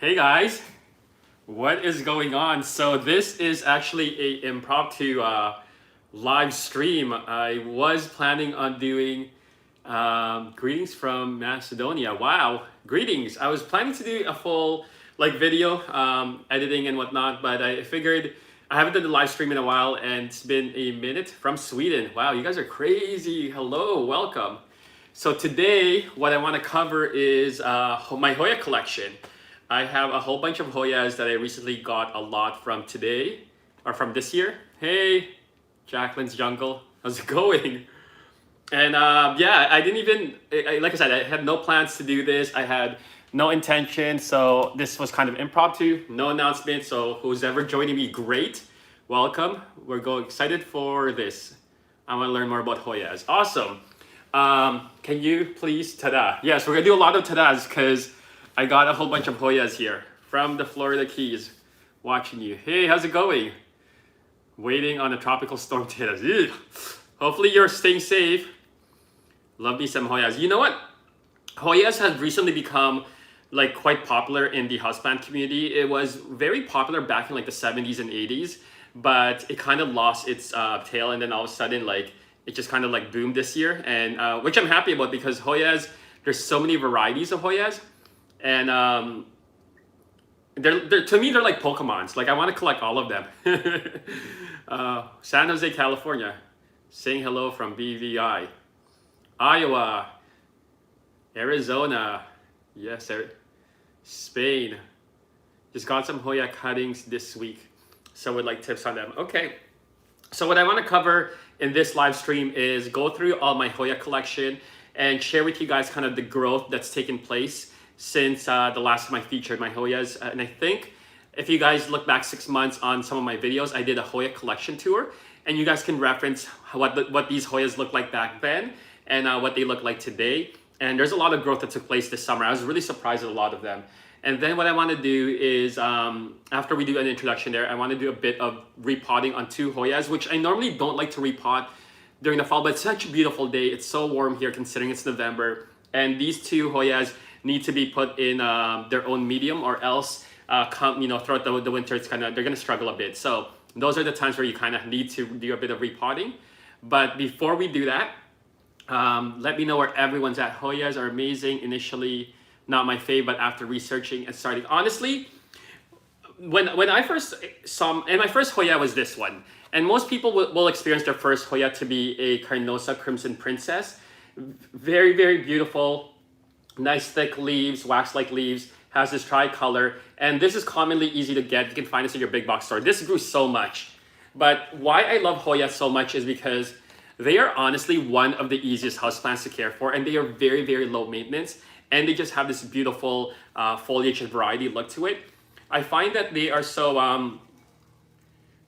Hey guys, what is going on? So this is actually a impromptu live stream. I was planning on doing greetings from Macedonia. Wow, greetings. I was planning to do a full video editing and whatnot, but I figured I haven't done the live stream in a while and it's been a minute from Sweden. Wow, you guys are crazy. Hello, welcome. So today what I want to cover is my Hoya collection. I have a whole bunch of Hoyas that I recently got a lot from today, or from this year. Hey, Jacqueline's Jungle, how's it going? And yeah, I didn't even, like I said, I had no plans to do this. I had no intention, so this was kind of impromptu, no announcement. So who's ever joining me, great, welcome. We're excited for this. I want to learn more about Hoyas. Awesome. Can you please, tada. Yes, we're gonna do a lot of tadas because I got a whole bunch of Hoyas here from the Florida Keys watching you. Hey, how's it going? Waiting on a tropical storm to hit us. Ew. Hopefully you're staying safe. Love me some Hoyas. You know what? Hoyas has recently become quite popular in the houseplant community. It was very popular back in the 70s and 80s, but it kind of lost its tail, and then all of a sudden it just kind of boomed this year, and which I'm happy about because Hoyas, there's so many varieties of Hoyas. And to me, they're like Pokemons. I want to collect all of them. San Jose, California. Saying hello from BVI. Iowa. Arizona. Yes, Spain. Just got some Hoya cuttings this week. So would like tips on them. Okay. So what I want to cover in this live stream is go through all my Hoya collection and share with you guys kind of the growth that's taken place since the last time I featured my Hoyas. And I think if you guys look back 6 months on some of my videos, I did a Hoya collection tour, and you guys can reference what these Hoyas looked like back then and what they look like today. And there's a lot of growth that took place this summer. I was really surprised at a lot of them. And then what I want to do is, after we do an introduction there, I want to do a bit of repotting on 2 Hoyas, which I normally don't like to repot during the fall, but it's such a beautiful day. It's so warm here considering it's November. And these 2 Hoyas need to be put in their own medium, or else throughout the winter they're gonna struggle a bit. So those are the times where you kind of need to do a bit of repotting. But before we do that, let me know where everyone's at. Hoyas are amazing. Initially not my fave, but after researching and starting, honestly, when I first saw, and my first Hoya was this one, and most people will experience their first Hoya to be a Carnosa Crimson Princess. Very, very beautiful. Nice thick leaves, wax-like leaves, has this tricolor, and this is commonly easy to get. You can find this in your big box store. This grew so much. But why I love Hoya so much is because they are honestly one of the easiest houseplants to care for, and they are very, very low maintenance, and they just have this beautiful foliage and variety look to it. I find that they are so,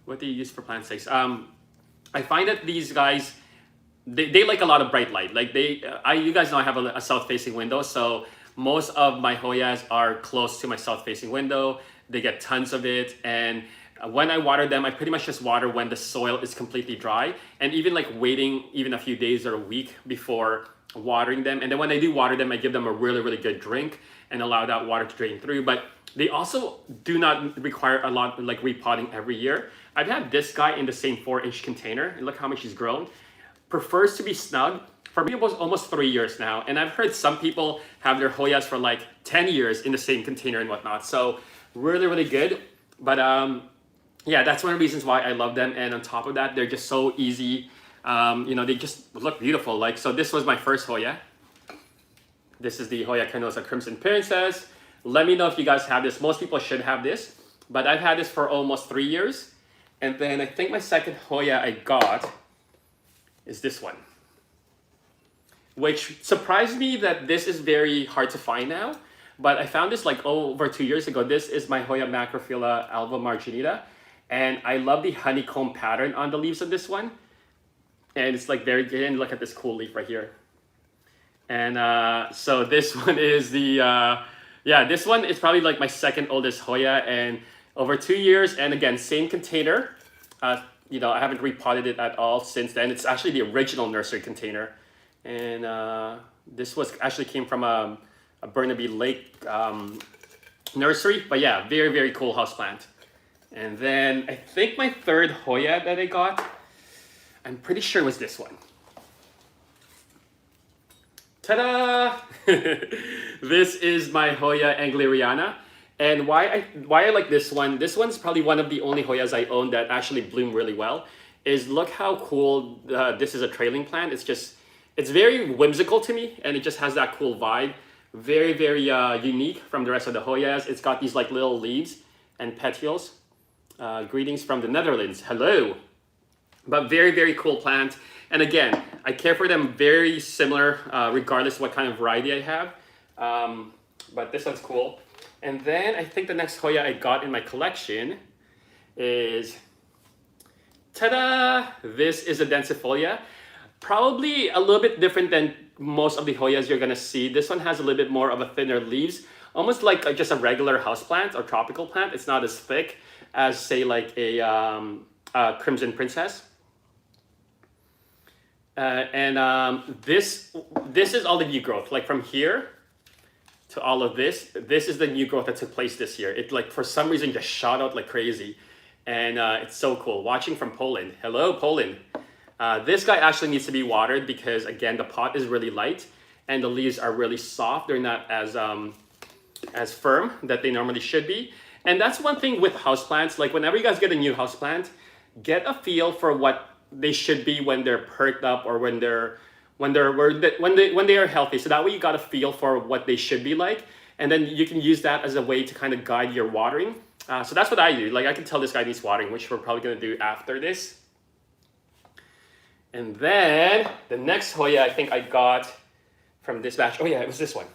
what do you use for plant sakes? I find that these guys, they like a lot of bright light. You guys know I have a south-facing window, so most of my Hoyas are close to my south-facing window. They get tons of it, and when I water them, I pretty much just water when the soil is completely dry, and even waiting even a few days or a week before watering them. And then when I do water them, I give them a really, really good drink and allow that water to drain through. But they also do not require a lot repotting every year. I've had this guy in the same 4-inch container, and look how much he's grown. Prefers to be snug. For me, it was almost 3 years now, and I've heard some people have their Hoyas for 10 years in the same container and whatnot. So really, really good. But yeah, that's one of the reasons why I love them. And on top of that, they're just so easy. They just look beautiful. So this was my first Hoya. This is the Hoya Canosa Crimson Princess. Let me know if you guys have this. Most people should have this, but I've had this for almost 3 years. And then I think my second Hoya I got is this one, which surprised me that this is very hard to find now, but I found this over 2 years ago. This is my Hoya Macrophylla Alva Marginita, and I love the honeycomb pattern on the leaves of this one, and it's very good. And look at this cool leaf right here. And so this one is the this one is probably my second oldest Hoya, and over 2 years, and again, same container. I haven't repotted it at all since then. It's actually the original nursery container. And this actually came from a Burnaby Lake nursery. But yeah, very, very cool houseplant. And then I think my third Hoya that I got, I'm pretty sure it was this one. Ta-da! This is my Hoya Angleriana. And why I like this one's probably one of the only Hoyas I own that actually bloom really well, is look how cool this is a trailing plant. It's very whimsical to me, and it just has that cool vibe. Very, very unique from the rest of the Hoyas. It's got these like little leaves and petioles. Greetings from the Netherlands. Hello. But very, very cool plant. And again, I care for them very similar, regardless what kind of variety I have. But this one's cool. And then I think the next Hoya I got in my collection is, ta-da! This is a Densifolia. Probably a little bit different than most of the Hoyas you're gonna see. This one has a little bit more of a thinner leaves, almost like just a regular houseplant or tropical plant. It's not as thick as, say, like a Crimson Princess. This is all the new growth, like from here to all of this. This is the new growth that took place this year. It like for some reason just shot out like crazy, and it's so cool. Watching from Poland. Hello, Poland. This guy actually needs to be watered because again the pot is really light and the leaves are really soft. They're not as firm that they normally should be. And that's one thing with houseplants. Like whenever you guys get a new houseplant, get a feel for what they should be when they're perked up or when they are healthy. So that way you got a feel for what they should be like, and then you can use that as a way to kind of guide your watering. So that's what I do. Like I can tell this guy needs watering, which we're probably gonna do after this. And then the next Hoya I think I got from this batch. Oh yeah, it was this one.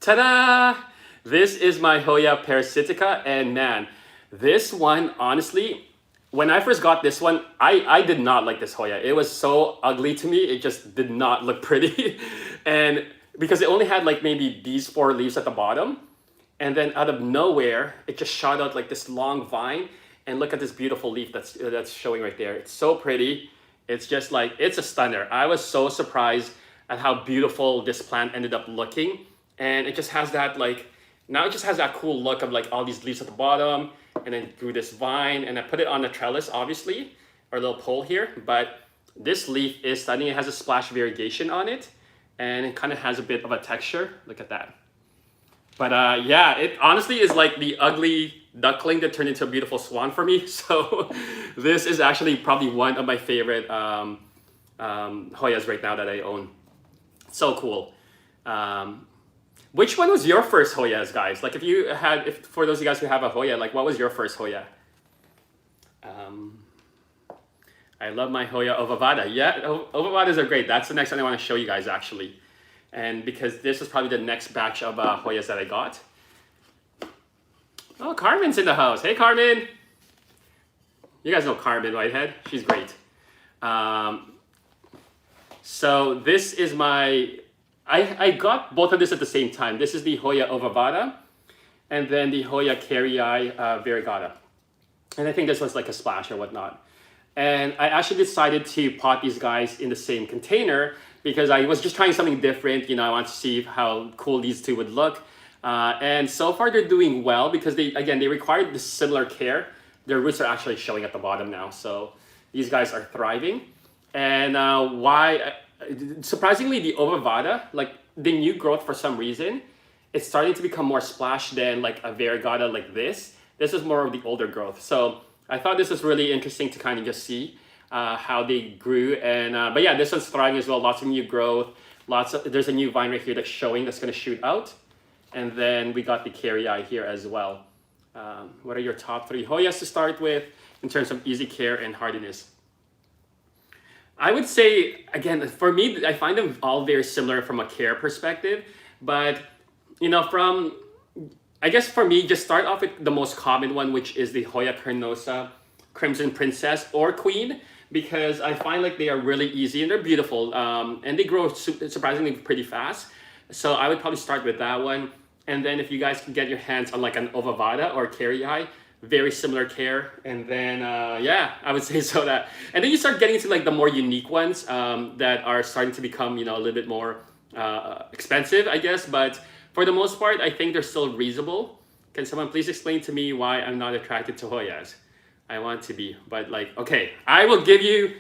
Ta-da! This is my Hoya Parasitica, and man, this one, honestly, when I first got this one, I did not like this Hoya. It was so ugly to me. It just did not look pretty. And because it only had like maybe these 4 leaves at the bottom, and then out of nowhere, it just shot out like this long vine. And look at this beautiful leaf that's showing right there. It's so pretty. It's just like, it's a stunner. I was so surprised at how beautiful this plant ended up looking. And it just has that like, now it just has that cool look of like all these leaves at the bottom, and then grew this vine, and I put it on the trellis, obviously, or a little pole here. But this leaf is stunning. It has a splash variegation on it, and it kind of has a bit of a texture. Look at that. But yeah, it honestly is like the ugly duckling that turned into a beautiful swan for me. So this is actually probably one of my favorite Hoyas right now that I own. So cool. Which one was your first Hoyas, guys? Like if for those of you guys who have a Hoya, like what was your first Hoya? I love my Hoya Ovavada. Yeah, Ovavadas are great. That's the next one I want to show you guys actually. And because this is probably the next batch of Hoyas that I got. Oh, Carmen's in the house. Hey, Carmen. You guys know Carmen Whitehead. She's great. So this is my... I got both of this at the same time. This is the Hoya Ovavada and then the Hoya Carrii Variegata. And I think this was like a splash or whatnot. And I actually decided to pot these guys in the same container because I was just trying something different. You know, I wanted to see how cool these two would look. And so far they're doing well because they required this similar care. Their roots are actually showing at the bottom now. So these guys are thriving. And surprisingly, the Ovavada, like the new growth for some reason, it's starting to become more splash than like a Variegata like this. This is more of the older growth. So I thought this was really interesting to kind of just see how they grew. And but yeah, this one's thriving as well. Lots of new growth. There's a new vine right here that's showing that's going to shoot out. And then we got the Carrii here as well. What are your top 3 Hoyas to start with in terms of easy care and hardiness? I would say, again, for me, I find them all very similar from a care perspective. But, you know, I guess for me, just start off with the most common one, which is the Hoya Carnosa, Crimson Princess or Queen, because I find like they are really easy and they're beautiful. And they grow surprisingly pretty fast. So I would probably start with that one. And then if you guys can get your hands on like an Ovavada or Carrii, very similar care. And then, yeah, I would say so that. And then you start getting into like the more unique ones that are starting to become, you know, a little bit more expensive, I guess. But for the most part, I think they're still reasonable. Can someone please explain to me why I'm not attracted to Hoyas? I want to be, but like, okay, I will give you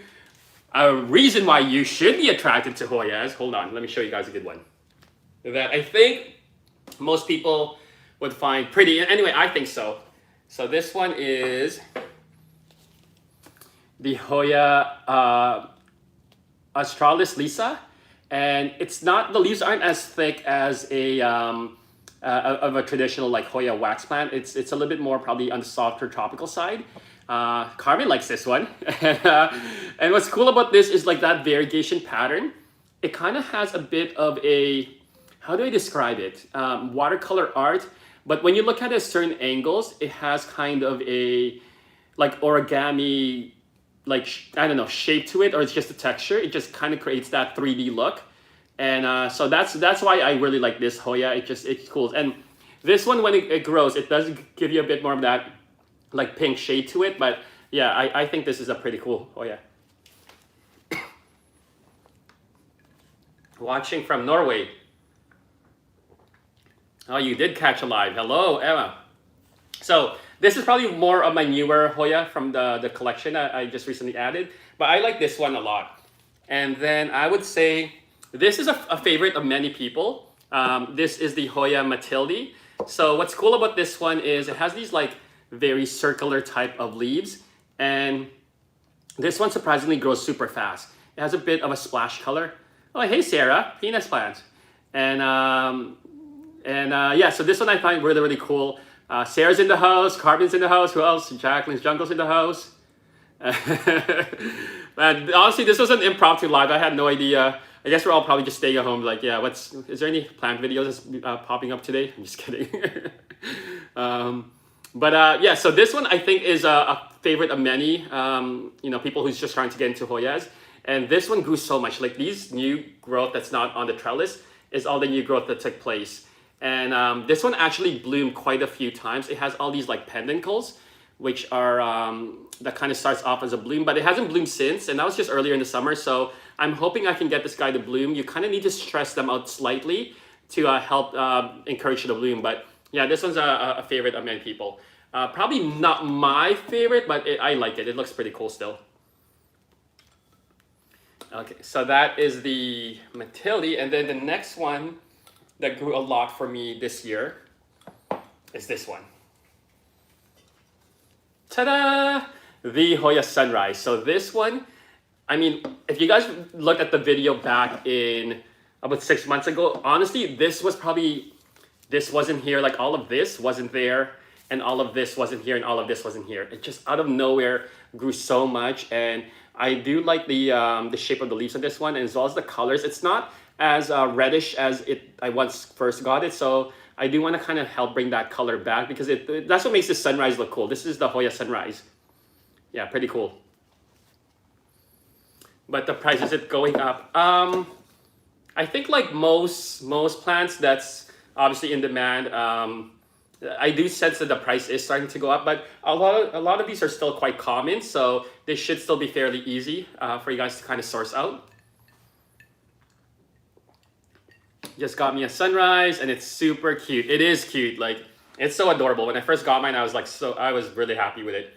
a reason why you should be attracted to Hoyas. Hold on, let me show you guys a good one that I think most people would find pretty. Anyway, I think so. So this one is the Hoya Australis Lisa, and it's not, the leaves aren't as thick as of a traditional like Hoya wax plant. It's a little bit more probably on the softer tropical side. Carmen likes this one. And what's cool about this is like that variegation pattern. It kind of has a bit of a, how do I describe it? Watercolor art, but when you look at it at certain angles, it has kind of a like origami, like, I don't know, shape to it, or it's just a texture. It just kind of creates that 3D look. And so that's why I really like this Hoya. It's cool. And this one, when it grows, it does give you a bit more of that like pink shade to it. But yeah, I think this is a pretty cool Hoya. Watching from Norway. Oh, you did catch a live. Hello, Emma. So this is probably more of my newer Hoya from the collection I just recently added. But I like this one a lot. And then I would say this is a favorite of many people. This is the Hoya Matildi. So what's cool about this one is it has these like very circular type of leaves. And this one surprisingly grows super fast. It has a bit of a splash color. Oh, hey, Sarah, penis plants. And yeah, so this one I find really, really cool. Sarah's in the house, Carmen's in the house. Who else? Jacqueline's Jungle's in the house. Man, honestly, this was an impromptu live. I had no idea. I guess we're all probably just staying at home. Like, yeah, is there any plant videos that's popping up today? I'm just kidding. Yeah, so this one I think is a favorite of many, people who's just trying to get into Hoyas. And this one grew so much. Like these new growth that's not on the trellis is all the new growth that took place. And this one actually bloomed quite a few times. It has all these like peduncles, which are, that kind of starts off as a bloom, but it hasn't bloomed since. And that was just earlier in the summer. So I'm hoping I can get this guy to bloom. You kind of need to stress them out slightly to help encourage you to bloom. But yeah, this one's a favorite of many people. Probably not my favorite, but I like it. It looks pretty cool still. Okay, so that is the Matildi. And then the next one that grew a lot for me this year is this one. Ta-da! The Hoya Sunrise. So this one, I mean, if you guys look at the video back in about 6 months ago, honestly, this wasn't here. Like all of this wasn't there, and all of this wasn't here, and all of this wasn't here. It just out of nowhere grew so much. And I do like the shape of the leaves on this one, and as well as the colors. It's not as reddish as I once first got it, so I do want to kind of help bring that color back because that's what makes this Sunrise look cool. This is the Hoya Sunrise. Yeah, pretty cool. But the price, is it going up? I think like most plants, that's obviously in demand. I do sense that the price is starting to go up, but a lot of these are still quite common, so they should still be fairly easy for you guys to kind of source out. Just got me a Sunrise, and it's super cute. It is cute, like it's so adorable. When I first got mine, I was really happy with it.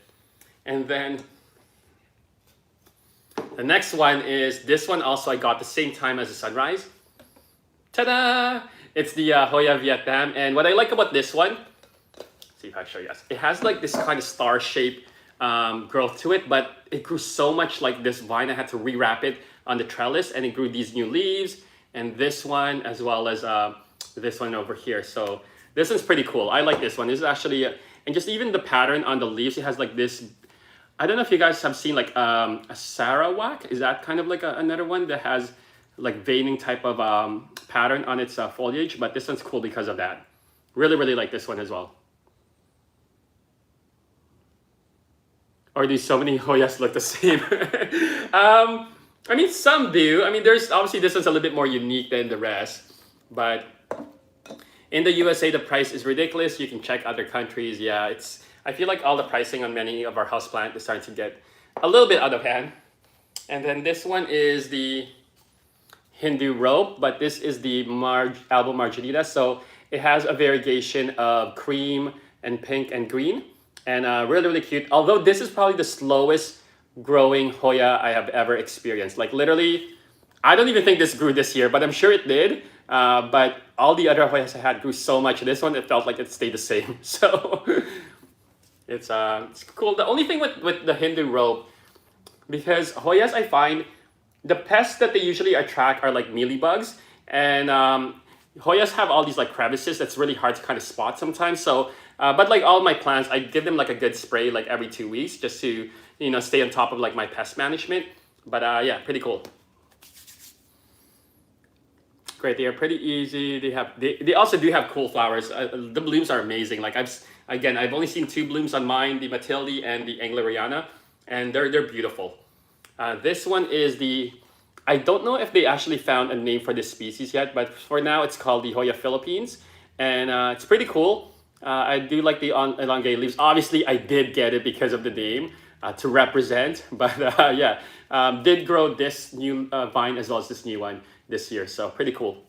And then the next one is this one. Also, I got the same time as the Sunrise. Ta-da! It's the Hoya Vietnam, and what I like about this one, see if I show you guys. It has like this kind of star-shaped growth to it, but it grew so much like this vine. I had to rewrap it on the trellis, and it grew these new leaves, and this one as well as this one over here. So this one's pretty cool. I like this one. This is actually, and just even the pattern on the leaves, it has like this. I don't know if you guys have seen like a Sarawak. Is that kind of like another one that has like veining type of pattern on its foliage? But this one's cool because of that. Really, really like this one as well. Or do so many Hoyas look the same? I mean, some do. I mean, there's obviously this one's a little bit more unique than the rest, but in the USA, the price is ridiculous. You can check other countries. Yeah, I feel like all the pricing on many of our houseplants is starting to get a little bit out of hand. And then this one is the Hindu rope, but this is the Alva Marginita. So It has a variegation of cream and pink and green, and really, really cute. Although this is probably the slowest growing Hoya I have ever experienced. Like literally, I don't even think this grew this year, but I'm sure it did. But all the other Hoyas I had grew so much. This one, it felt like it stayed the same. So it's cool. The only thing with the Hindu rope, because Hoyas, I find the pests that they usually attract are like mealybugs, and Hoyas have all these like crevices that's really hard to kind of spot sometimes. So, but like all my plants, I give them like a good spray like every 2 weeks just to stay on top of like my pest management. But yeah, pretty cool. Great, they are pretty easy. They also do have cool flowers. The blooms are amazing. Like I've only seen 2 blooms on mine, the Matildi and the Angleriana, and they're beautiful. This one is I don't know if they actually found a name for this species yet, but for now it's called the Hoya Philippines, and it's pretty cool. I do like the elongated leaves. Obviously, I did get it because of the name to represent, but yeah, did grow this new vine as well as this new one this year, so pretty cool.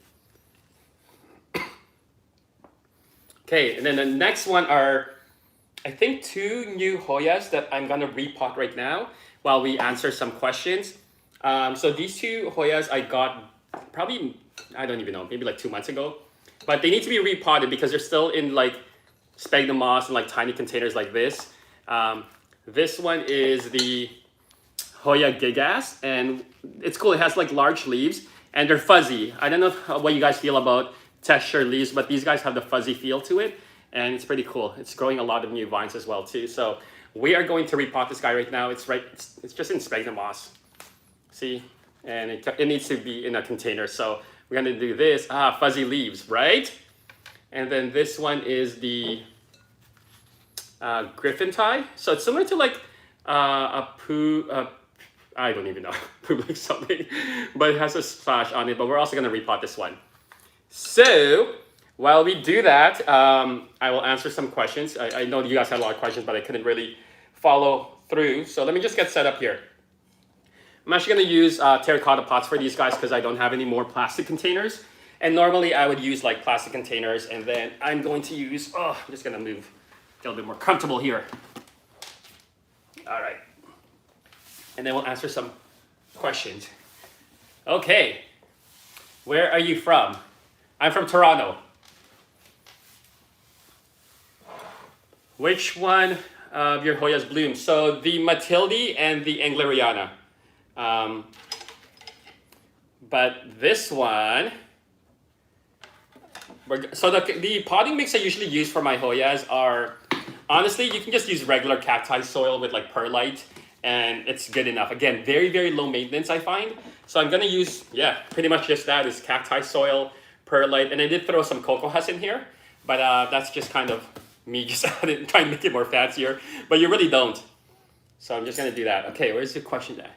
Okay, and then the next one are, I think, 2 new Hoyas that I'm gonna repot right now while we answer some questions. So these 2 Hoyas I got probably, I don't even know, maybe like 2 months ago, but they need to be repotted because they're still in like sphagnum moss and like tiny containers like this. This one is the Hoya Gigas, and it's cool. It has like large leaves and they're fuzzy. I don't know what you guys feel about texture leaves, but these guys have the fuzzy feel to it, and it's pretty cool. It's growing a lot of new vines as well too. So we are going to repot this guy right now. It's just in sphagnum moss. See, and it needs to be in a container. So we're gonna do this. Fuzzy leaves, right? And then this one is the griffin tie. So it's similar to like a poo. I don't even know, like something, but it has a splash on it. But we're also gonna repot this one. So while we do that, I will answer some questions. I know you guys had a lot of questions, but I couldn't really follow through. So let me just get set up here. I'm actually gonna use terracotta pots for these guys because I don't have any more plastic containers. And normally I would use like plastic containers, and then I'm going to use, I'm just gonna move, get a little bit more comfortable here. All right. And then we'll answer some questions. Okay, where are you from? I'm from Toronto. Which one of your Hoyas blooms? So the Matildi and the Angleriana. But this one, so the potting mix I usually use for my Hoyas are, honestly, you can just use regular cacti soil with like perlite, and it's good enough. Again, very, very low maintenance, I find. So I'm gonna use, pretty much just that is cacti soil, perlite, and I did throw some cocoa husk in here, but that's just kind of me just trying to make it more fancier, but you really don't. So I'm just gonna do that. Okay, where's the question at?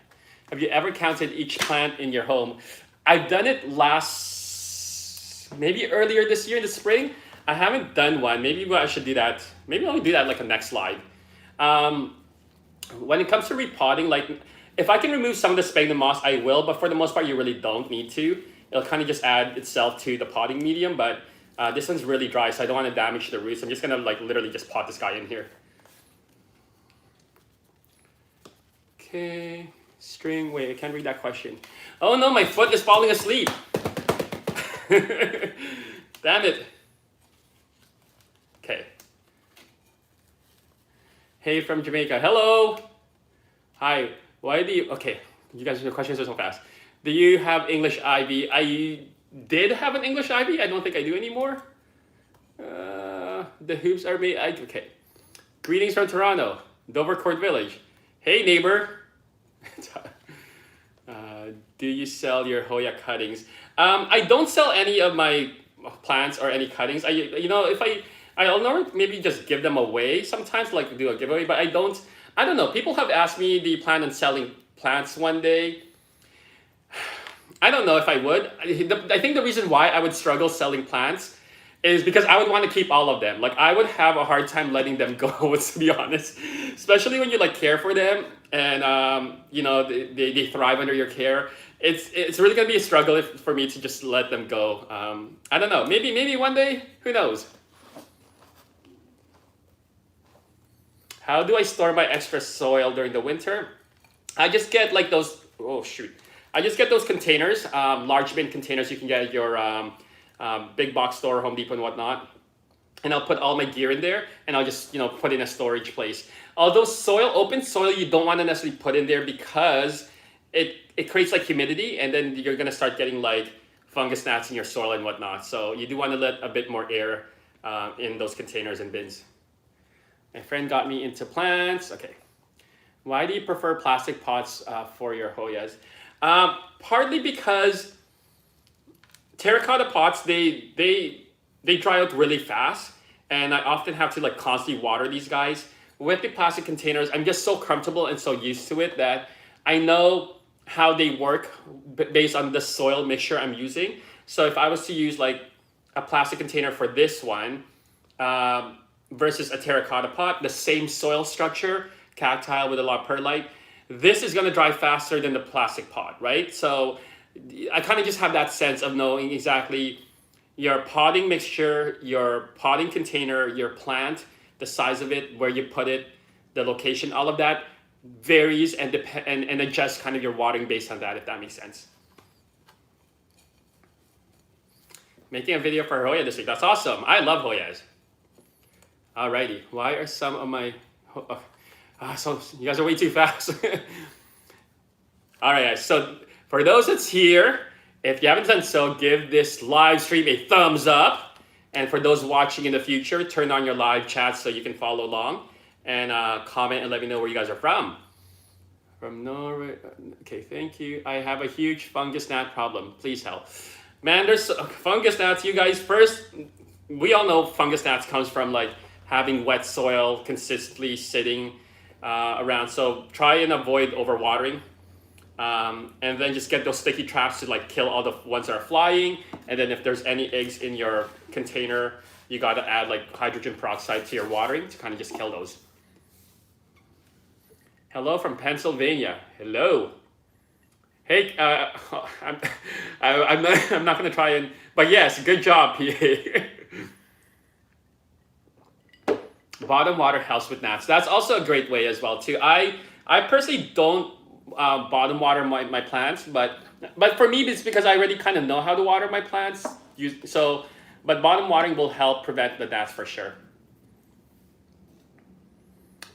Have you ever counted each plant in your home? I've done it maybe earlier this year in the spring. I haven't done one. Maybe I should do that. Maybe I'll do that like a next slide. When it comes to repotting, like if I can remove some of the sphagnum moss, I will, but for the most part, you really don't need to. It'll kind of just add itself to the potting medium, but this one's really dry, so I don't want to damage the roots. I'm just gonna like literally just pot this guy in here. Okay, string, wait, I can't read that question. Oh no, my foot is falling asleep. Damn it. Okay. Hey from Jamaica, hello. Hi, why do you, okay, you guys, your questions are so fast. Do you have English ivy? I did have an English ivy. I don't think I do anymore. The hoops are made, okay. Greetings from Toronto, Dovercourt Village. Hey neighbor. Do you sell your Hoya cuttings? I don't sell any of my plants or any cuttings. I'll normally maybe just give them away sometimes, like do a giveaway, but I don't know. People have asked me, do you plan on selling plants one day? I don't know if I would. I think the reason why I would struggle selling plants is because I would want to keep all of them. Like I would have a hard time letting them go, to be honest, especially when you like care for them and they thrive under your care. it's really gonna be a struggle for me to just let them go. I don't know. Maybe one day. Who knows? How do I store my extra soil during the winter? I just get like those. Oh shoot! I just get those containers, large bin containers you can get at your big box store, Home Depot and whatnot. And I'll put all my gear in there, and I'll just put in a storage place. Although open soil, you don't want to necessarily put in there because it creates like humidity, and then you're gonna start getting like fungus gnats in your soil and whatnot. So you do want to let a bit more air in those containers and bins. My friend got me into plants. Okay, why do you prefer plastic pots for your Hoyas? Partly because terracotta pots they dry out really fast, and I often have to like constantly water these guys. With the plastic containers, I'm just so comfortable and so used to it that I know how they work based on the soil mixture I'm using. So if I was to use like a plastic container for this one versus a terracotta pot, the same soil structure, cacti with a lot of perlite, this is going to dry faster than the plastic pot, right? So I kind of just have that sense of knowing exactly your potting mixture, your potting container, your plant, the size of it, where you put it, the location, all of that varies and adjusts kind of your watering based on that, if that makes sense. Making a video for Hoya this week. That's awesome. I love Hoyas. Alrighty. Why are some of my... so you guys are way too fast. Alright, guys. So for those that's here, if you haven't done so, give this live stream a thumbs up. And for those watching in the future, turn on your live chat so you can follow along. And comment and let me know where you guys are from. From Norway. Okay, thank you. I have a huge fungus gnat problem. Please help. Man, there's fungus gnats. You guys, first, we all know fungus gnats comes from like having wet soil consistently sitting around. So try and avoid overwatering. And then just get those sticky traps to like kill all the ones that are flying. And then if there's any eggs in your container, you got to add like hydrogen peroxide to your watering to kind of just kill those. Hello from Pennsylvania. Hello. Hey, I'm not going to try and, but yes, good job, PA. Bottom water helps with gnats. That's also a great way as well too. I personally don't bottom water my plants, but for me it's because I already kind of know how to water my plants. But bottom watering will help prevent the gnats for sure.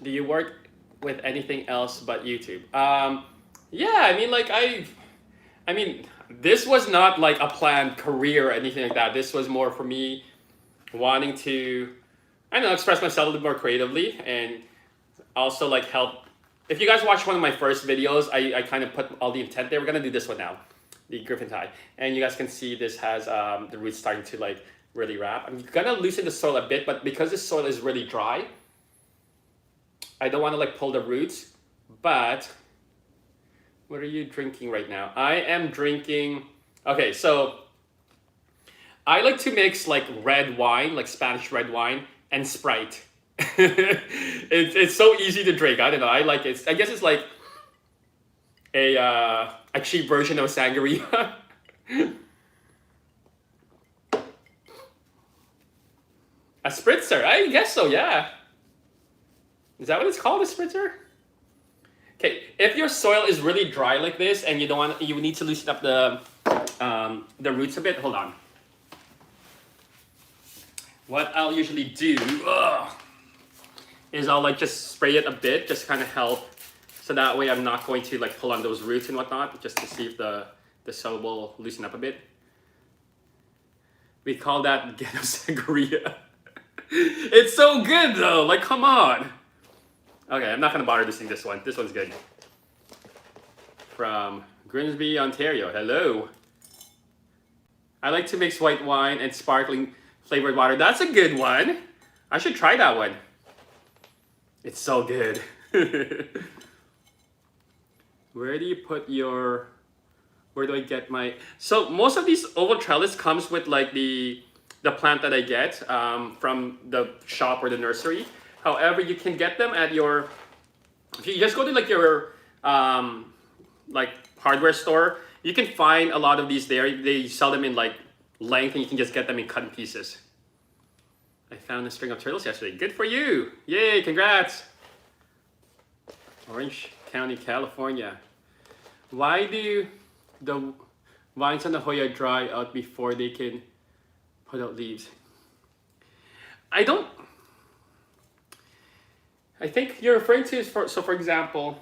Do you work with anything else but YouTube? Yeah, I mean, like I mean, this was not like a planned career or anything like that. This was more for me wanting to, I don't know, express myself a little more creatively and also like help. If you guys watched one of my first videos, I kind of put all the intent there. We're gonna do this one now, the griffin tie, and you guys can see this has the roots starting to like really wrap. I'm gonna loosen the soil a bit, but because this soil is really dry, I don't want to like pull the roots. But what are you drinking right now? I am drinking. Okay, so I like to mix like red wine, like Spanish red wine, and Sprite. It's so easy to drink. I don't know. I like it. I guess it's like a cheap version of sangria. A spritzer. I guess so. Yeah. Is that what it's called? A spritzer? Okay. If your soil is really dry like this, and you need to loosen up the roots a bit. Hold on. What I'll usually do is I'll like just spray it a bit, just kind of help, so that way I'm not going to like pull on those roots and whatnot, just to see if the soil will loosen up a bit. We call that ghetto sangria. It's so good though, like come on. Okay, I'm not gonna bother loosening this one. This one's good. From Grimsby, Ontario. Hello. I like to mix white wine and sparkling flavored water. That's a good one. I should try that one. It's so good. Where do you put your... Where do I get my... So most of these oval trellis comes with like the plant that I get from the shop or the nursery. However, you can get them at your... If you just go to like your like hardware store You can find a lot of these there. They sell them in like length, and you can just get them in cut pieces. I found a string of turtles yesterday. Good for you. Yay, congrats. Orange County, California. Why do the vines on the Hoya dry out before they can put out leaves? I think you're referring to, so for example,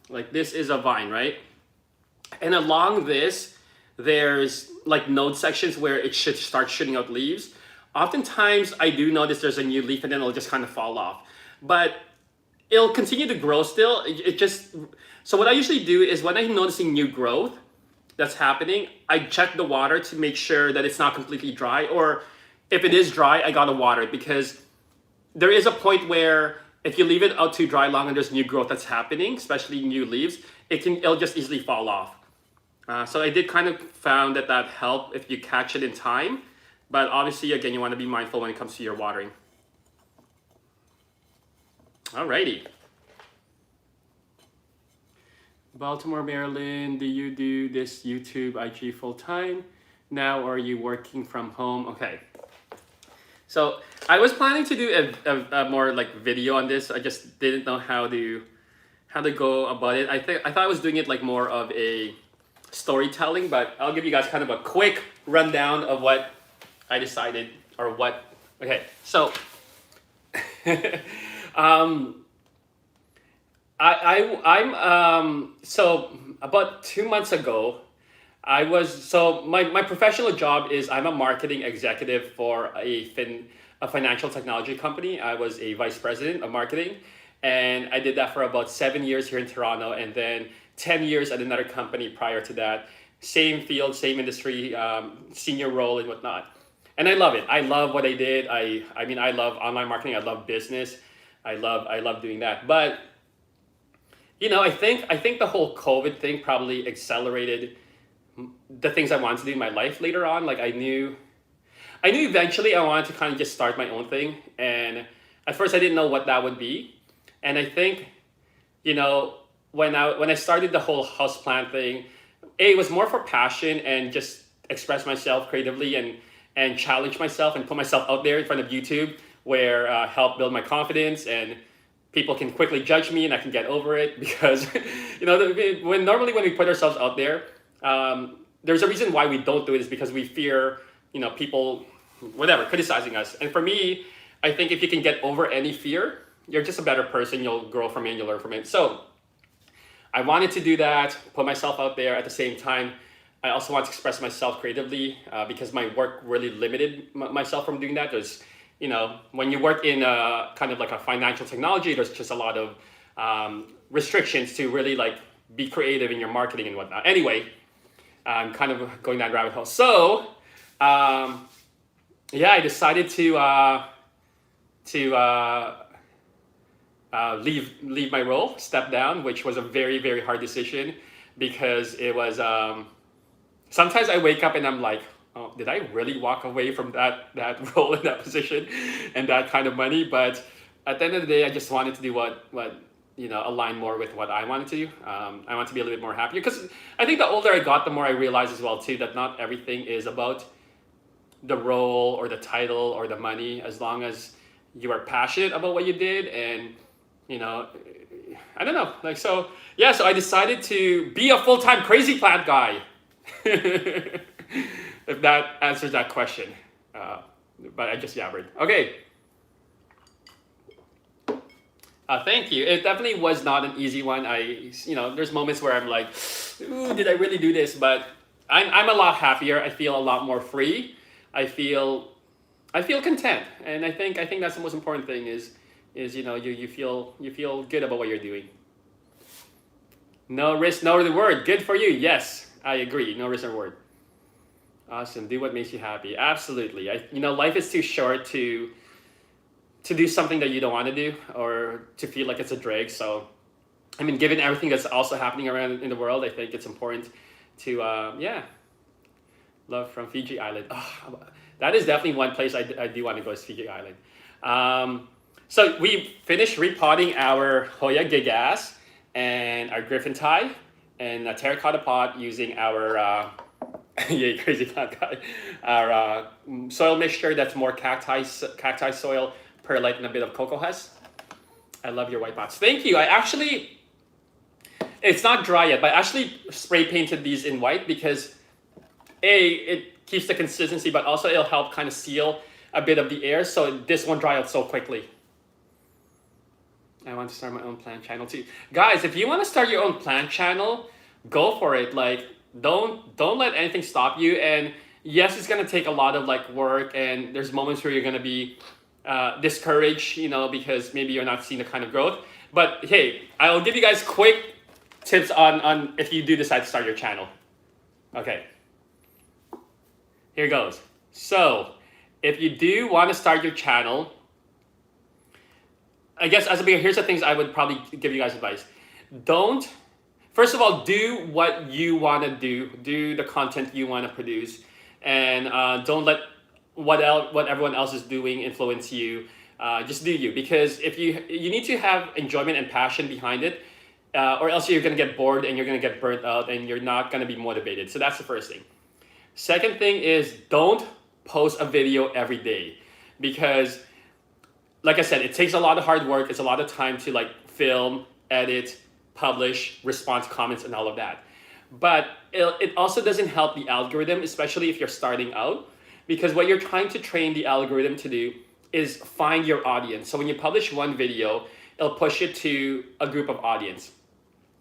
like this is a vine, right? And along this, there's like node sections where it should start shooting out leaves. Oftentimes, I do notice there's a new leaf and then it'll just kind of fall off. But it'll continue to grow still. So what I usually do is when I'm noticing new growth that's happening, I check the water to make sure that it's not completely dry. Or if it is dry, I gotta water it, because there is a point where if you leave it out too dry long and there's new growth that's happening, especially new leaves, it'll just easily fall off. So I did kind of found that helped if you catch it in time. But obviously, again, you want to be mindful when it comes to your watering. Alrighty. Baltimore, Maryland, do you do this YouTube IG full time now, or are you working from home? Okay. So I was planning to do a more like video on this. I just didn't know how to go about it. I thought I was doing it like more of a storytelling, but I'll give you guys kind of a quick rundown of what I decided, or what. Okay, so so about 2 months ago, my professional job is I'm a marketing executive for a financial technology company. I was a vice president of marketing, and I did that for about 7 years here in Toronto, and then 10 years at another company prior to that. Same field, same industry, senior role and whatnot. And I love it. I love what I did. I mean, I love online marketing. I love business. I love doing that. But you know, I think the whole COVID thing probably accelerated the things I wanted to do in my life later on. Like I knew eventually I wanted to kind of just start my own thing. And at first I didn't know what that would be. And I think, you know, when I started the whole houseplant thing, it was more for passion and just express myself creatively and challenge myself and put myself out there in front of YouTube, where help build my confidence, and people can quickly judge me and I can get over it, because you know, when we put ourselves out there, there's a reason why we don't do it, is because we fear, you know, people whatever criticizing us. And for me, I think if you can get over any fear, you're just a better person. You'll grow from it and you'll learn from it. So I wanted to do that, put myself out there. At the same time, I also want to express myself creatively, because my work really limited myself from doing that. There's, you know, when you work in kind of like a financial technology, there's just a lot of restrictions to really like be creative in your marketing and whatnot. Anyway, I'm kind of going down rabbit hole. So yeah, I decided to leave my role, step down, which was a very, very hard decision, because it was, sometimes I wake up and I'm like, oh, did I really walk away from that role in that position and that kind of money? But at the end of the day, I just wanted to do what you know, align more with what I wanted to do. I want to be a little bit more happier, because I think the older I got, the more I realized as well too, that not everything is about the role or the title or the money. As long as you are passionate about what you did, and you know, I don't know, like, so yeah, so I decided to be a full-time crazy plant guy. If that answers that question, but I just yabbered. Okay. Thank you. It definitely was not an easy one. You know, there's moments where I'm like, ooh, did I really do this? But I'm a lot happier. I feel a lot more free. I feel content, and I think that's the most important thing is you know, you feel good about what you're doing. No risk, no reward. Good for you. Yes, I agree. No risk, no reward. Awesome. Do what makes you happy. Absolutely. You know, life is too short to do something that you don't want to do, or to feel like it's a drag. So, I mean, given everything that's also happening around in the world, I think it's important to, yeah. Love from Fiji Island. Oh, that is definitely one place I do want to go, is Fiji Island. So we finished repotting our Hoya Gigas and our Griffin tie, in a terracotta pot using our yeah, crazy plant guy, our soil mixture that's more cacti soil, perlite, and a bit of cocoa husk. I love your white pots. Thank you. I actually, it's not dry yet, but I actually spray painted these in white because it keeps the consistency, but also it'll help kind of seal a bit of the air, so this won't dry out so quickly. I want to start my own plant channel too. Guys, if you want to start your own plant channel, go for it. Like, don't let anything stop you. And yes, it's gonna take a lot of like work, and there's moments where you're gonna be discouraged, you know, because maybe you're not seeing the kind of growth. But hey, I'll give you guys quick tips on if you do decide to start your channel. Okay, here goes. So if you do want to start your channel, I guess as a beginner, here's the things I would probably give you guys advice. First of all, do what you want to do the content you want to produce, and don't let what everyone else is doing influence you. Just do you, because if you need to have enjoyment and passion behind it, or else you're going to get bored and you're going to get burnt out and you're not going to be motivated. So that's the first thing. Second thing is, don't post a video every day, because like I said, it takes a lot of hard work. It's a lot of time to like film, edit, publish, respond to comments, and all of that. But it also doesn't help the algorithm, especially if you're starting out, because what you're trying to train the algorithm to do is find your audience. So when you publish one video, it'll push it to a group of audience,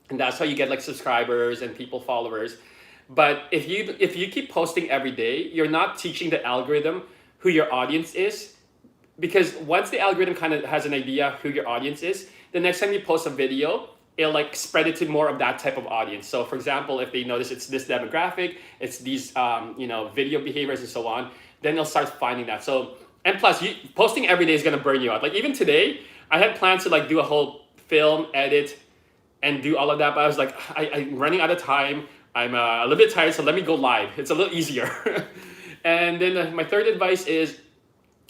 and that's how you get like subscribers and people followers. But if you keep posting every day, you're not teaching the algorithm who your audience is, because once the algorithm kind of has an idea who your audience is, the next time you post a video, it'll like spread it to more of that type of audience. So for example, if they notice it's this demographic, it's these video behaviors and so on, then they'll start finding that. So, and plus, posting every day is gonna burn you out. Like even today, I had plans to like do a whole film, edit, and do all of that, but I was like, I'm running out of time. I'm a little bit tired, so let me go live. It's a little easier. And then my third advice is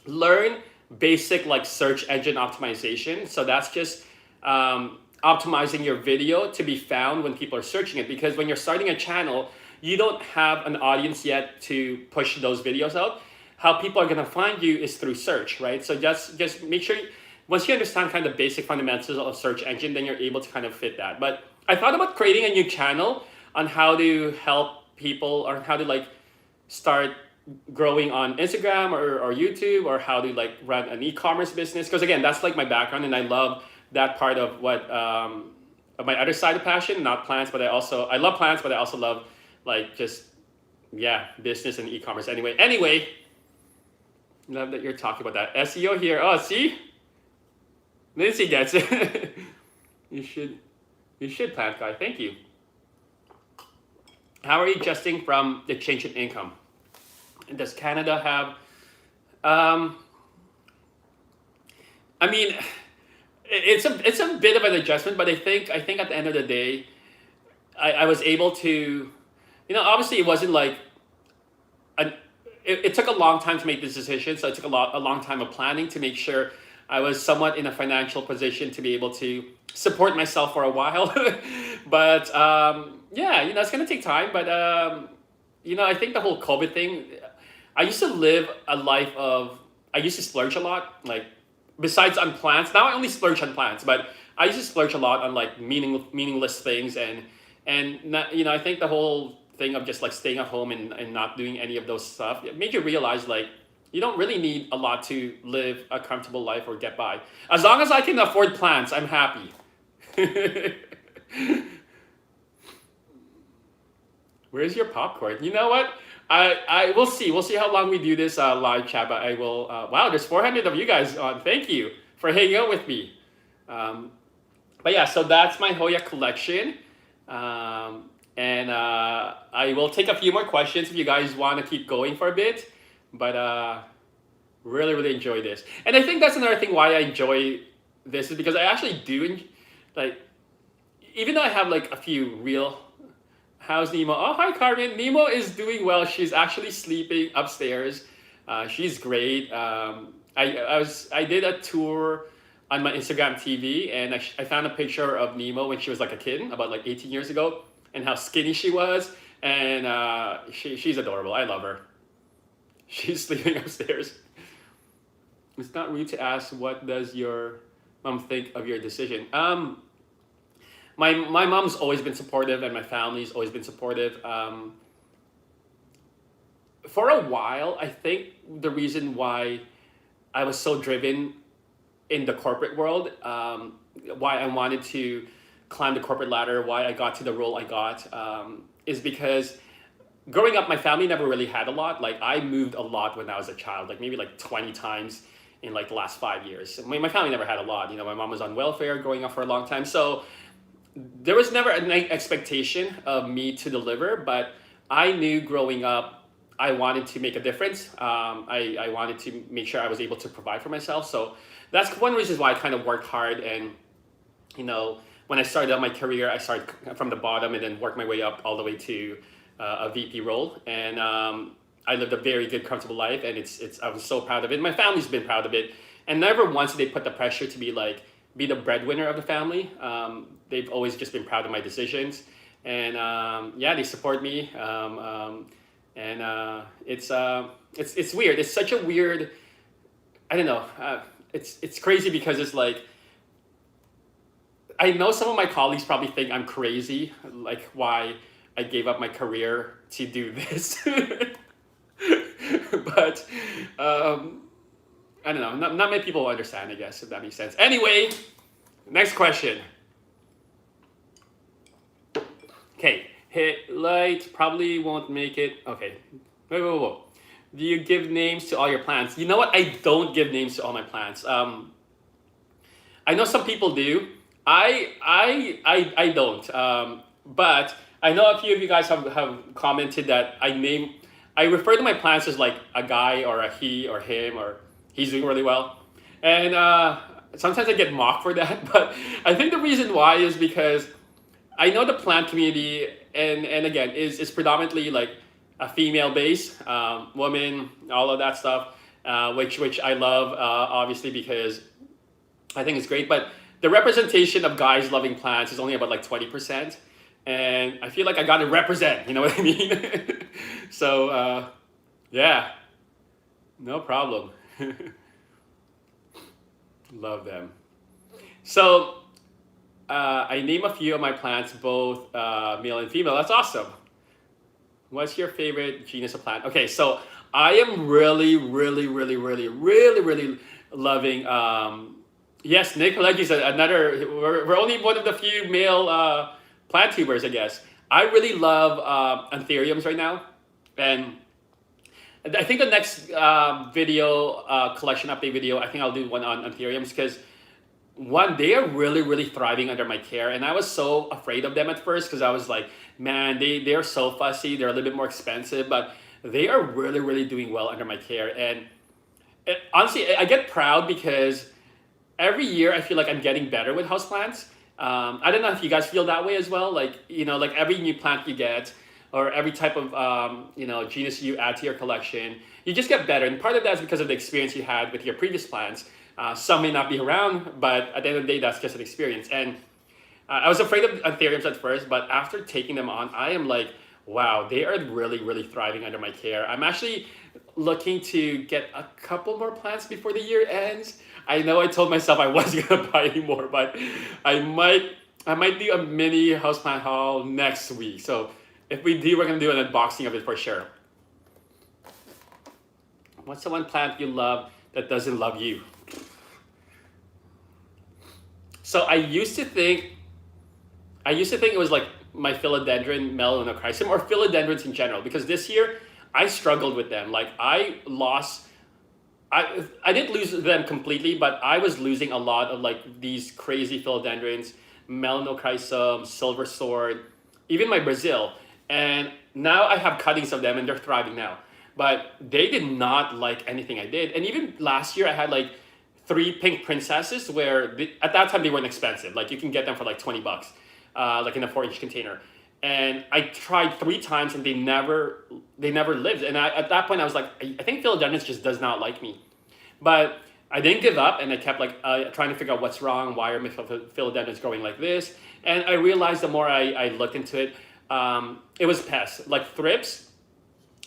learn basic like search engine optimization. So that's just optimizing your video to be found when people are searching it, because when you're starting a channel, you don't have an audience yet to push those videos out. How people are going to find you is through search, right? So just make sure once you understand kind of basic fundamentals of search engine, then you're able to kind of fit that. But I thought about creating a new channel on how to help people, or how to like start growing on Instagram or YouTube, or how to like run an e-commerce business, because again, that's like my background, and I love that part of what of my other side of passion, not plants, but I love plants, but I also love like just business and e-commerce. Anyway, love that you're talking about that SEO here. Oh, see, Lindsay gets it. you should, plant guy. Thank you. How are you adjusting from the change in income? Does Canada have I mean, it's a bit of an adjustment, but I think at the end of the day, I was able to, obviously it wasn't like it took a long time to make this decision, so it took a long time of planning to make sure I was somewhat in a financial position to be able to support myself for a while. But it's gonna take time. But I think the whole COVID thing, I used to live a life of, I used to splurge a lot, like besides on plants. Now I only splurge on plants, but I used to splurge a lot on like meaningless things, and not, I think the whole thing of just like staying at home and not doing any of those stuff, it made you realize like you don't really need a lot to live a comfortable life or get by. As long as I can afford plants, I'm happy. Where's your popcorn? You know what? We'll see. We'll see how long we do this live chat. But I will. Wow, there's 400 of you guys on. Thank you for hanging out with me. But yeah, so that's my Hoya collection. And I will take a few more questions if you guys want to keep going for a bit. But really enjoy this. And I think that's another thing why I enjoy this, is because I actually do like, even though I have like a few real. How's Nemo? Oh, hi Carmen. Nemo is doing well. She's actually sleeping upstairs. She's great. I did a tour on my Instagram TV, and I found a picture of Nemo when she was like a kid, about like 18 years ago. and how skinny she was. And she's adorable. I love her. She's sleeping upstairs. It's not rude to ask, what does your mom think of your decision? My mom's always been supportive, and my family's always been supportive. For a while, I think the reason why I was so driven in the corporate world, why I wanted to climb the corporate ladder, why I got to the role I got, is because growing up, my family never really had a lot. Like, I moved a lot when I was a child, like maybe like 20 times in like the last 5 years. My family never had a lot. You know, my mom was on welfare growing up for a long time. So there was never an expectation of me to deliver, but I knew growing up, I wanted to make a difference. I wanted to make sure I was able to provide for myself. So that's one reason why I kind of worked hard. And, you know, when I started out my career, I started from the bottom and then worked my way up all the way to a VP role. And I lived a very good, comfortable life, and I was so proud of it. My family's been proud of it, and never once did they put the pressure to be the breadwinner of the family. They've always just been proud of my decisions, and yeah, they support me. It's weird. It's such a weird. I don't know. It's crazy because it's like, I know some of my colleagues probably think I'm crazy, like why I gave up my career to do this. But I don't know. Not many people understand, I guess, if that makes sense. Anyway, next question. Okay, hit light probably won't make it. Okay, whoa. Do you give names to all your plants? You know what? I don't give names to all my plants. I know some people do. I don't. But I know a few of you guys have commented that I refer to my plants as like a guy or a he or him, or he's doing really well. And sometimes I get mocked for that, but I think the reason why is because I know the plant community, and again, is predominantly like a female base, woman, all of that stuff, which I love, obviously, because I think it's great. But the representation of guys loving plants is only about like 20%. And I feel like I got to represent, you know what I mean? So, yeah, no problem. Love them. So, I name a few of my plants, both male and female. That's awesome. What's your favorite genus of plant? Okay, so I am really loving, yes, Nick Pileggi's another, we're only one of the few male plant tubers, I guess. I really love anthuriums right now. And I think the next video, collection update video, I think I'll do one on anthuriums, because one, they are really thriving under my care. And I was so afraid of them at first, because I was like, man, they're so fussy. They're a little bit more expensive, but they are really doing well under my care. And honestly, I get proud because every year I feel like I'm getting better with houseplants. I don't know if you guys feel that way as well. Like, you know, like every new plant you get, or every type of, you know, genus you add to your collection, you just get better. And part of that is because of the experience you had with your previous plants. Some may not be around, but at the end of the day, that's just an experience. And I was afraid of anthuriums at first, but after taking them on, I am like, wow, they are really thriving under my care. I'm actually looking to get a couple more plants before the year ends. I know I told myself I wasn't gonna buy any more, but I might do a mini houseplant haul next week. So if we do, we're gonna do an unboxing of it for sure. What's the one plant you love that doesn't love you? So I used to think it was like my Philodendron melanochrysum, or philodendrons in general, because this year I struggled with them. Like I didn't lose them completely, but I was losing a lot of like these crazy philodendrons, melanochrysum, silver sword, even my Brazil. And now I have cuttings of them and they're thriving now. But they did not like anything I did. And even last year I had like 3 pink princesses where at that time they weren't expensive. Like you can get them for like 20 bucks, like in a 4-inch container. And I tried 3 times and they never lived. And at that point I was like, I think philodendrons just does not like me. But I didn't give up, and I kept like trying to figure out what's wrong. Why are my philodendrons growing like this? And I realized the more I looked into it, it was pests. Like thrips,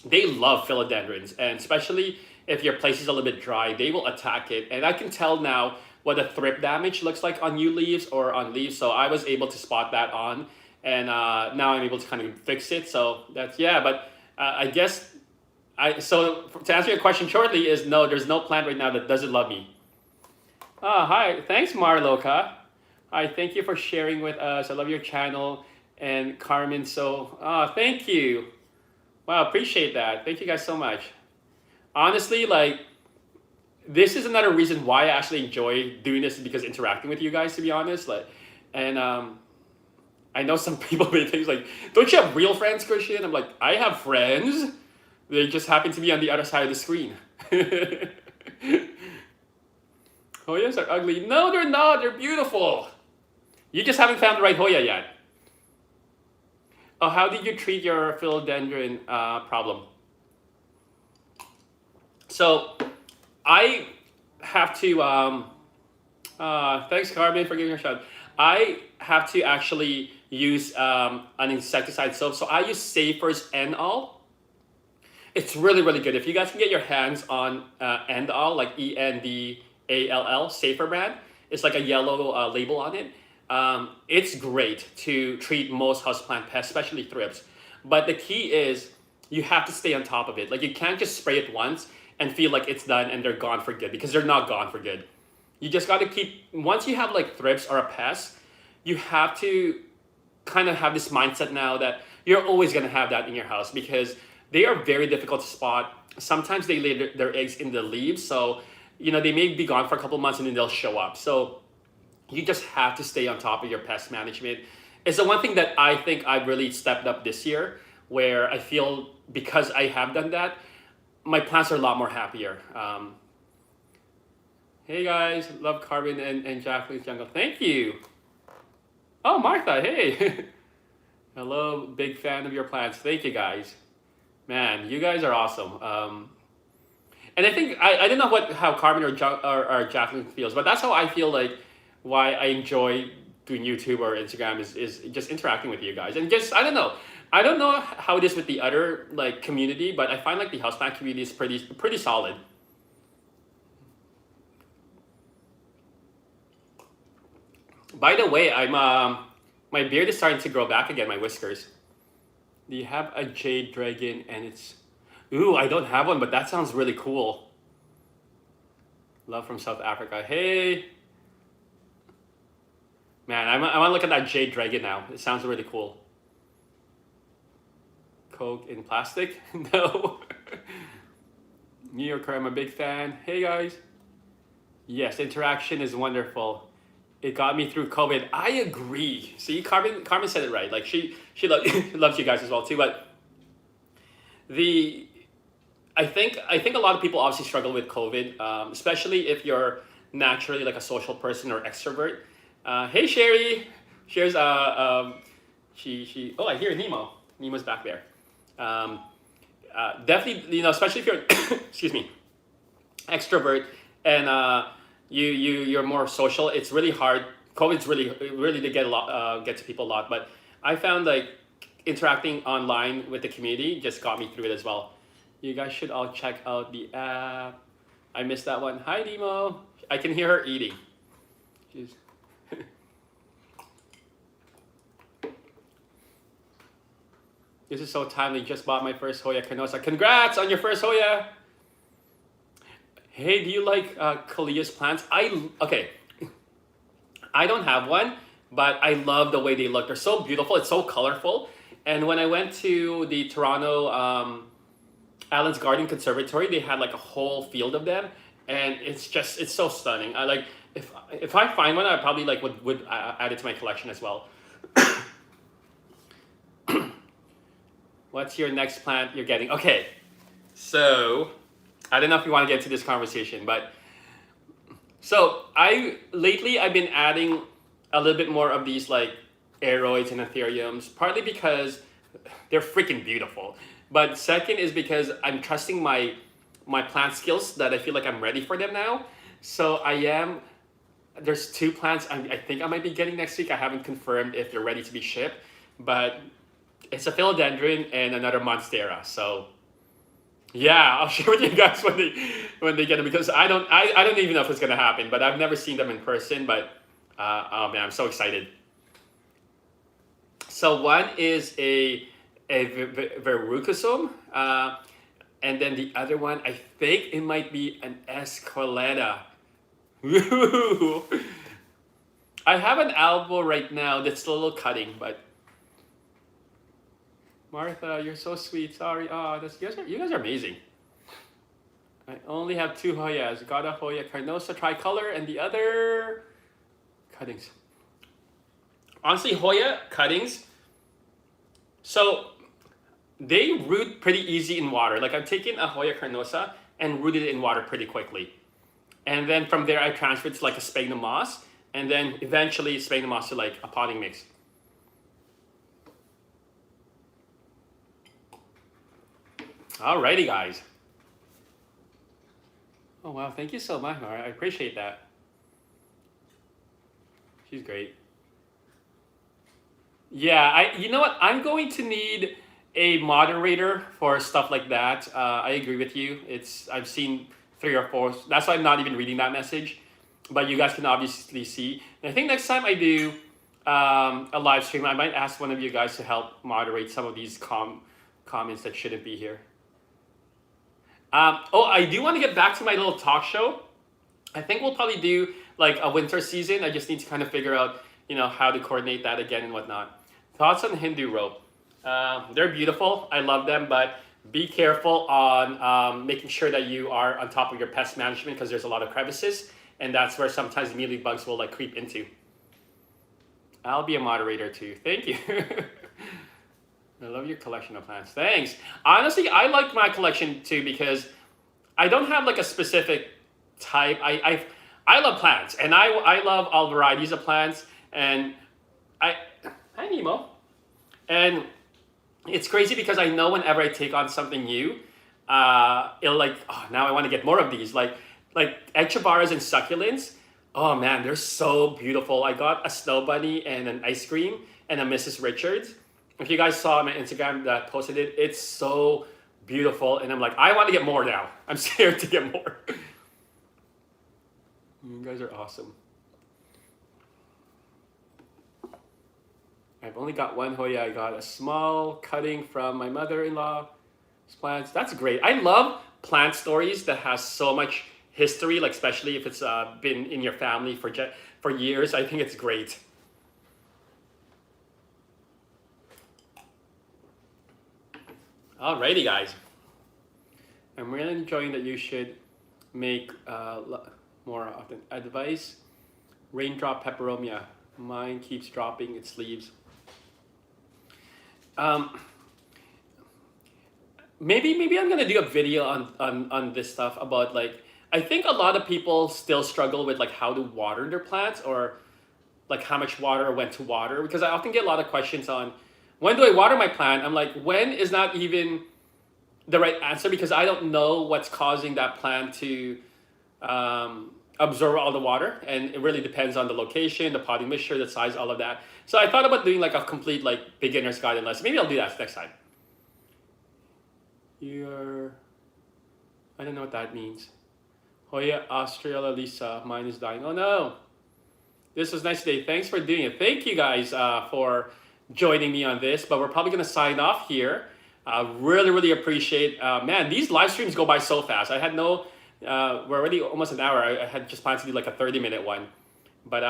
they love philodendrons, and especially if your place is a little bit dry, they will attack it. And I can tell now what the thrip damage looks like on new leaves or on leaves. So I was able to spot that on, and now I'm able to kind of fix it. So that's, yeah, but I guess so to answer your question shortly is no, there's no plant right now that doesn't love me. Hi, thanks Marloka. Hi, thank you for sharing with us. I love your channel. And Carmen, so, thank you. Wow, appreciate that. Thank you guys so much. Honestly, like, this is another reason why I actually enjoy doing this, because interacting with you guys, to be honest. Like, and I know some people may think like, don't you have real friends, Christian? I'm like, I have friends. They just happen to be on the other side of the screen. Hoyas are ugly. No, they're not. They're beautiful. You just haven't found the right Hoya yet. Oh, how did you treat your philodendron problem? So, I have to, thanks Carmen for giving her a shout. I have to actually use an insecticide soap. So I use Safer's All. It's really, really good. If you guys can get your hands on All, like ENDALL, Safer brand. It's like a yellow label on it. It's great to treat most houseplant pests, especially thrips. But the key is you have to stay on top of it. Like you can't just spray it once and feel like it's done and they're gone for good, because they're not gone for good. You just got to keep, once you have like thrips or a pest, you have to kind of have this mindset now that you're always going to have that in your house, because they are very difficult to spot. Sometimes they lay their eggs in the leaves. So, you know, they may be gone for a couple months and then they'll show up. So you just have to stay on top of your pest management. It's the one thing that I think I've really stepped up this year, where I feel because I have done that, my plants are a lot more happier. Hey guys, love Carbon and Jacqueline's jungle. Thank you. Oh, Martha, hey. Hello, big fan of your plants. Thank you guys. Man, you guys are awesome. And I think, I don't know how Carbon or Jacqueline feels, but that's how I feel like why I enjoy doing YouTube or Instagram is just interacting with you guys. And just, I don't know how it is with the other like community, but I find like the houseplant community is pretty solid. By the way, my beard is starting to grow back again, my whiskers. Do you have a jade dragon and it's, ooh, I don't have one, but that sounds really cool. Love from South Africa. Hey. Man, I want to look at that jade dragon now. It sounds really cool. Coke in plastic? No. New Yorker, I'm a big fan. Hey guys. Yes, interaction is wonderful. It got me through COVID. I agree. See, Carmen said it right. Like she loves you guys as well too. But I think a lot of people obviously struggle with COVID, especially if you're naturally like a social person or extrovert. Hey Sherry. Sherry's she. Oh, I hear Nemo. Nemo's back there. Definitely, you know, especially if you're excuse me, extrovert and you're more social. It's really hard. COVID's really did get to people a lot. But I found like interacting online with the community just got me through it as well. You guys should all check out the app. I missed that one. Hi Nemo. I can hear her eating. Jeez. This is so timely. Just bought my first Hoya Canosa. Congrats on your first Hoya. Hey, do you like Kalia's plants? Okay. I don't have one, but I love the way they look. They're so beautiful. It's so colorful. And when I went to the Toronto Allen's Garden Conservatory, they had like a whole field of them, and it's so stunning. I like, if I find one, I probably like would add it to my collection as well. What's your next plant you're getting? Okay, so I don't know if you want to get into this conversation, but so lately I've been adding a little bit more of these like aeroids and ethereums, partly because they're freaking beautiful, but second is because I'm trusting my plant skills that I feel like I'm ready for them now. So there's 2 plants I think I might be getting next week. I haven't confirmed if they're ready to be shipped, but It's a Philodendron and another Monstera. So yeah, I'll share with you guys when they get them, because I don't even know if it's gonna happen. But I've never seen them in person. But oh man, I'm so excited. So one is a verrucosum, and then the other one, I think it might be an esqueleta. I have an Alva right now that's a little cutting, but Martha, you're so sweet. Sorry. Oh, you guys are amazing. I only have 2 Hoyas. Got a Hoya Carnosa tricolor and the other cuttings. Honestly, Hoya cuttings, so they root pretty easy in water. Like I've taken a Hoya Carnosa and rooted it in water pretty quickly. And then from there, I transferred to like a sphagnum moss, and then eventually sphagnum moss to like a potting mix. Alrighty, guys. Oh wow, thank you so much, Mara. I appreciate that. She's great. Yeah, you know what? I'm going to need a moderator for stuff like that. I agree with you. I've seen 3 or 4. That's why I'm not even reading that message. But you guys can obviously see. And I think next time I do a live stream, I might ask one of you guys to help moderate some of these comments that shouldn't be here. I do want to get back to my little talk show. I think we'll probably do like a winter season. I just need to kind of figure out, how to coordinate that again and whatnot. Thoughts on Hindu rope? They're beautiful. I love them, but be careful on making sure that you are on top of your pest management, because there's a lot of crevices, and that's where sometimes mealy bugs will like creep into. I'll be a moderator too. Thank you. I love your collection of plants. Thanks. Honestly, I like my collection too, because I don't have like a specific type. I love plants, and I love all varieties of plants. And hi Nemo. And it's crazy because I know whenever I take on something new, it'll like, oh, now I want to get more of these. Like Echeveras and succulents. Oh man, they're so beautiful. I got a snow bunny and an ice cream and a Mrs. Richards. If you guys saw my Instagram that posted it, it's so beautiful. And I'm like, I want to get more now. I'm scared to get more. You guys are awesome. I've only got one Hoya. I got a small cutting from my mother-in-law's plants. That's great. I love plant stories that has so much history, like especially if it's been in your family for years. I think it's great. Alrighty, guys. I'm really enjoying that. You should make more often. Advice: raindrop peperomia. Mine keeps dropping its leaves. Maybe I'm gonna do a video on this stuff about, like, I think a lot of people still struggle with like how to water their plants, or like how much water, when to water, because I often get a lot of questions on when do I water my plant. I'm like, when is not even the right answer, because I don't know what's causing that plant to absorb all the water, and it really depends on the location, the potting mixture, the size, all of that. So I thought about doing like a complete like beginner's guide lesson. Maybe I'll do that next time. I don't know what that means. Hoya Australia mine is dying. Oh no. This was nice today. Thanks for doing it. Thank you guys for joining me on this, but we're probably gonna sign off here. Really appreciate, man, these live streams go by so fast. I had no, we're already almost an hour. I had just planned to do like a 30-minute one. But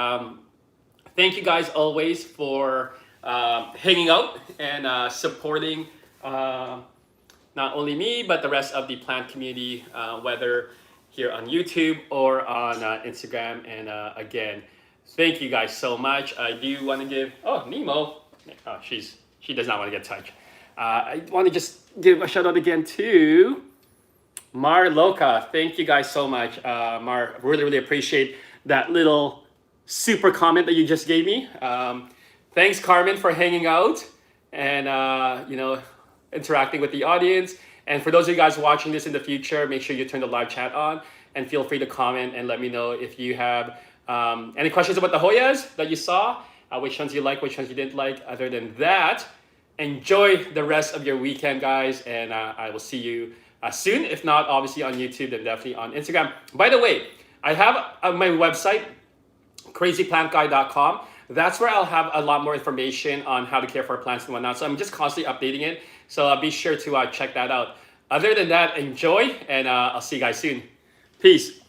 thank you guys always for hanging out and supporting not only me, but the rest of the plant community, whether here on YouTube or on Instagram. And again, thank you guys so much. I do want to give, Nemo. Oh, she does not want to get touched. I want to just give a shout out again to Mar Loca. Thank you guys so much. Mar, really appreciate that little super comment that you just gave me. Thanks, Carmen, for hanging out and interacting with the audience. And for those of you guys watching this in the future, make sure you turn the live chat on and feel free to comment and let me know if you have any questions about the Hoyas that you saw, which ones you like, which ones you didn't like. Other than that, enjoy the rest of your weekend, guys, and I will see you soon. If not, obviously on YouTube, then definitely on Instagram. By the way, I have my website, crazyplantguy.com. That's where I'll have a lot more information on how to care for plants and whatnot. So I'm just constantly updating it. So be sure to check that out. Other than that, enjoy, and I'll see you guys soon. Peace.